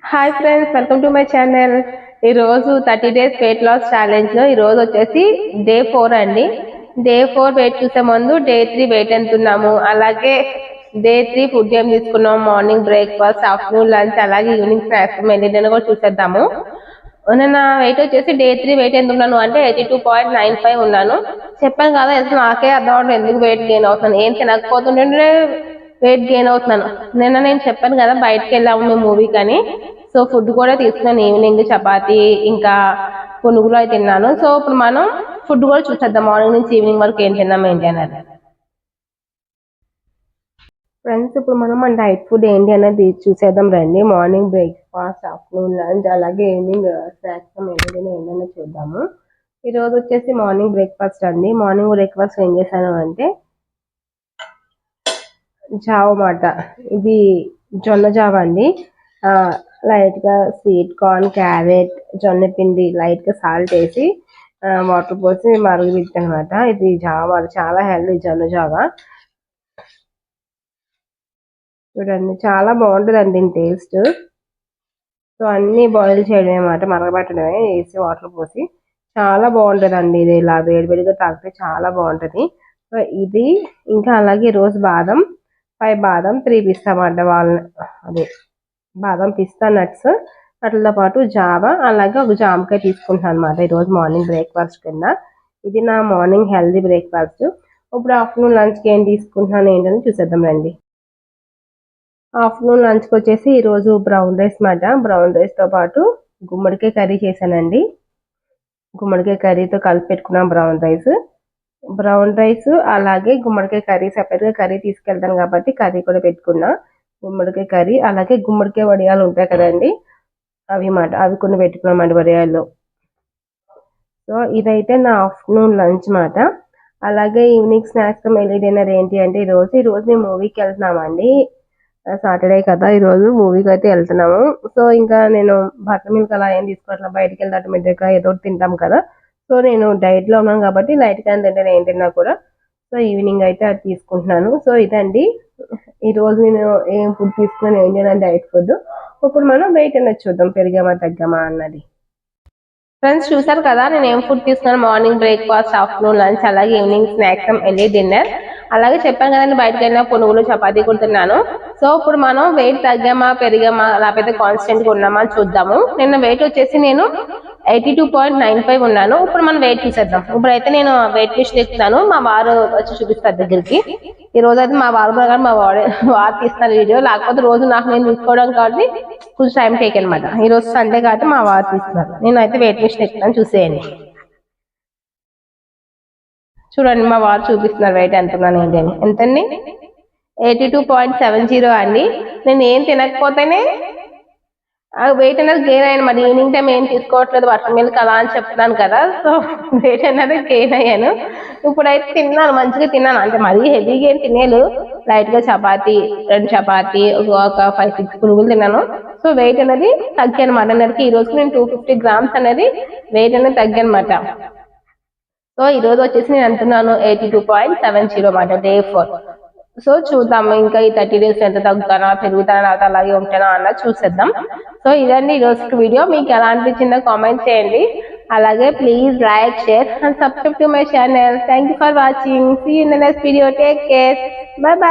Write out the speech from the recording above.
Hi friends, welcome to my channel. ఈరోజు 30 days weight loss ఛాలెంజ్లో ఈరోజు వచ్చేసి డే 4 అండి. డే 4 వెయిట్ చూసే ముందు డే 3 వెయిట్ ఎంతున్నాము, అలాగే డే 3 ఫుడ్ ఏం తీసుకున్నాము, మార్నింగ్ బ్రేక్ఫాస్ట్, ఆఫ్టర్నూన్ లంచ్, అలాగే ఈవినింగ్ స్నాక్స్ మెయింటైన్ కూడా చూసేద్దాము. నా వెయిట్ వచ్చేసి డే 3 వెయిట్ ఎంత ఉన్నాను అంటే 82.95 ఉన్నాను. చెప్పాను కదా, నాకే అర్థం అవడం ఎందుకు వెయిట్ గెయిన్ అవుతున్నాను. ఏం తినకపోతుంటే వెయిట్ గెయిన్ అవుతున్నాను. నేను చెప్పాను కదా, బయటకు వెళ్ళాము మేము మూవీకి అని. సో ఫుడ్ కూడా తీసుకున్నాను, ఈవినింగ్ చపాతి ఇంకా పునుగులు అయితే తిన్నాను. సో ఇప్పుడు మనం ఫుడ్ కూడా చూసేద్దాం, మార్నింగ్ నుంచి ఈవినింగ్ వరకు ఏం తిన్నాం ఏంటి అనేది. ఫ్రెండ్స్, ఇప్పుడు మనం మన డైట్ ఫుడ్ ఏంటి అనేది చూసేద్దాం రండి. మార్నింగ్ బ్రేక్ఫాస్ట్, ఆఫ్టర్నూన్ లంచ్, అలాగే ఈవినింగ్ స్నాక్స్ ఏంటనే చూద్దాము. ఈరోజు వచ్చేసి మార్నింగ్ బ్రేక్ఫాస్ట్ అండి. మార్నింగ్ బ్రేక్ఫాస్ట్ ఏం చేశాను అంటే జావ మాట. ఇది జొన్న జావ అండి. లైట్గా స్వీట్ కార్న్, క్యారెట్, జొన్న పిండి, లైట్గా సాల్ట్ వేసి వాటర్ పోసి మరుగుపెట్టాను అనమాట. ఇది జావ చాలా హెల్దీ, జొన్న జావ చూడండి, చాలా బాగుంటుందండి టేస్ట్. సో అన్నీ బాయిల్ చేయడమే అన్నమాట, మరగబెట్టడమే, వేసి వాటర్ పోసి చాలా బాగుంటుందండి. ఇది ఇలా వేడివేడిగా తాగితే చాలా బాగుంటుంది. సో ఇది ఇంకా అలాగే రోజు బాదం, 5 బాదం, 3 పిస్తా అన్నమాట. అదే బాదం, పిస్తా నట్స్, వాటితో పాటు జావ, అలాగే ఒక జామకాయ తీసుకుంటాను అనమాట ఈరోజు మార్నింగ్ బ్రేక్ఫాస్ట్ కింద. ఇది నా మార్నింగ్ హెల్దీ బ్రేక్ఫాస్ట్. ఇప్పుడు ఆఫ్టర్నూన్ లంచ్కి ఏం తీసుకుంటున్నాను ఏంటని చూసేద్దాం రండి. ఆఫ్టర్నూన్ లంచ్కి వచ్చేసి ఈరోజు బ్రౌన్ రైస్ మాట. బ్రౌన్ రైస్తో పాటు గుమ్మడికాయ కర్రీ చేశానండి. గుమ్మడికాయ కర్రీతో కలిపి పెట్టుకున్నాం బ్రౌన్ రైస్ అలాగే గుమ్మడికాయ కర్రీ. సెపరేట్గా కర్రీ తీసుకెళ్తాను కాబట్టి కర్రీ కూడా పెట్టుకున్నా. గుమ్మడికాయ కర్రీ, అలాగే గుమ్మడికాయ వడియాలు ఉంటాయి కదండి, అవి మాట, అవి కొన్ని పెట్టుకున్నామండి వడియాల్లో. సో ఇదైతే నా ఆఫ్టర్నూన్ లంచ్ మాట. అలాగే ఈవినింగ్ స్నాక్స్ మెయిన్ డిన్నర్ ఏంటి అంటే ఈరోజు మేము మూవీకి వెళ్తున్నామండి. సాటర్డే కదా, ఈరోజు మూవీకి అయితే వెళ్తున్నాము. సో ఇంకా నేను బటర్ మిల్క్ అలా ఏం తీసుకోవట్లా, బయటకు వెళ్తే ఆటోమేటిక్గా ఏదో తింటాం కదా. సో నేను డైట్లో ఉన్నాను కాబట్టి లైట్గా తింటాను ఏం తిన్నా కూడా. సో ఈవినింగ్ అయితే అది తీసుకుంటున్నాను. సో ఇదండి ఈరోజు నేను ఏం ఫుడ్ తీసుకున్నాను ఏం చేయాలి డైట్ ఫుడ్. ఇప్పుడు మనం వెయిట్ అనేది చూద్దాం, పెరిగామా తగ్గామా అన్నది. ఫ్రెండ్స్, చూసారు కదా నేను ఏం ఫుడ్ తీసుకున్నాను, మార్నింగ్ బ్రేక్ఫాస్ట్, ఆఫ్టర్నూన్ లంచ్, అలాగే ఈవినింగ్ స్నాక్స్, ఎర్లీ డిన్నర్. అలాగే చెప్పాను కదండి, బయటకు వెళ్ళిన పునుగులు, చపాతీ కుడుతున్నాను. సో ఇప్పుడు మనం వెయిట్ తగ్గామా పెరిగామా లేకపోతే కాన్స్టెంట్గా ఉన్నామా అని చూద్దాము. నిన్న వెయిట్ వచ్చేసి నేను 82.95 ఉన్నాను. ఇప్పుడు మనం వెయిట్ చూసేద్దాం. ఇప్పుడైతే నేను వెయిట్ మిషన్ ఎక్కుతాను, మా వారు వచ్చి చూపిస్తారు దగ్గరికి. ఈ రోజు అయితే మా వారు ప్రకారం వారు తీస్తారు వీడియో, లేకపోతే రోజు నాకు నేను తీసుకోవడం కాబట్టి కొంచెం టైం టేక్ అనమాట. ఈ రోజు సండే కాబట్టి మా వారు తీస్తున్నారు. నేను అయితే వెయిట్ మిషన్ ఎక్కుతాను, చూసేయండి. చూడండి, మా వారు చూపిస్తున్నారు వెయిట్ ఎంత ఉన్నాను ఏంటి అని. ఎంతండి? 82.70 అండి. నేను ఏం తినకపోతేనే వెయిట్ అనేది గెయిన్ అయ్యాను మరి. ఈవినింగ్ టైం ఏం తీసుకోవట్లేదు, బటర్ మిల్క్ అలా అని చెప్తున్నాను కదా. సో వెయిట్ అనేది గెయిన్ అయ్యాను. ఇప్పుడైతే తిన్నాను, మంచిగా తిన్నాను. అంటే మరీ హెవీగా ఏం తినేలు, లైట్గా చపాతి, 2 చపాతి, ఒక 5-6 పునుగులు తిన్నాను. సో వెయిట్ అనేది తగ్గాను మాట. నెలకి ఈ రోజు నేను 250 grams అనేది వెయిట్ అనేది తగ్గానమాట. సో ఈ రోజు వచ్చేసి నేను అంటున్నాను 82.70 మాట, డే 4. సో చూద్దాం ఇంకా ఈ 30 days ఎంత తగ్గుతానా పెరుగుతానా అలాగే ఉంటానా అన్నది చూసేద్దాం. సో ఇదండి ఈరోజు వీడియో. మీకు ఎలా అనిపించిందో కామెంట్ చేయండి. అలాగే please like, share and subscribe to my channel. Thank you for watching. See you in the next video. Take care. Bye by.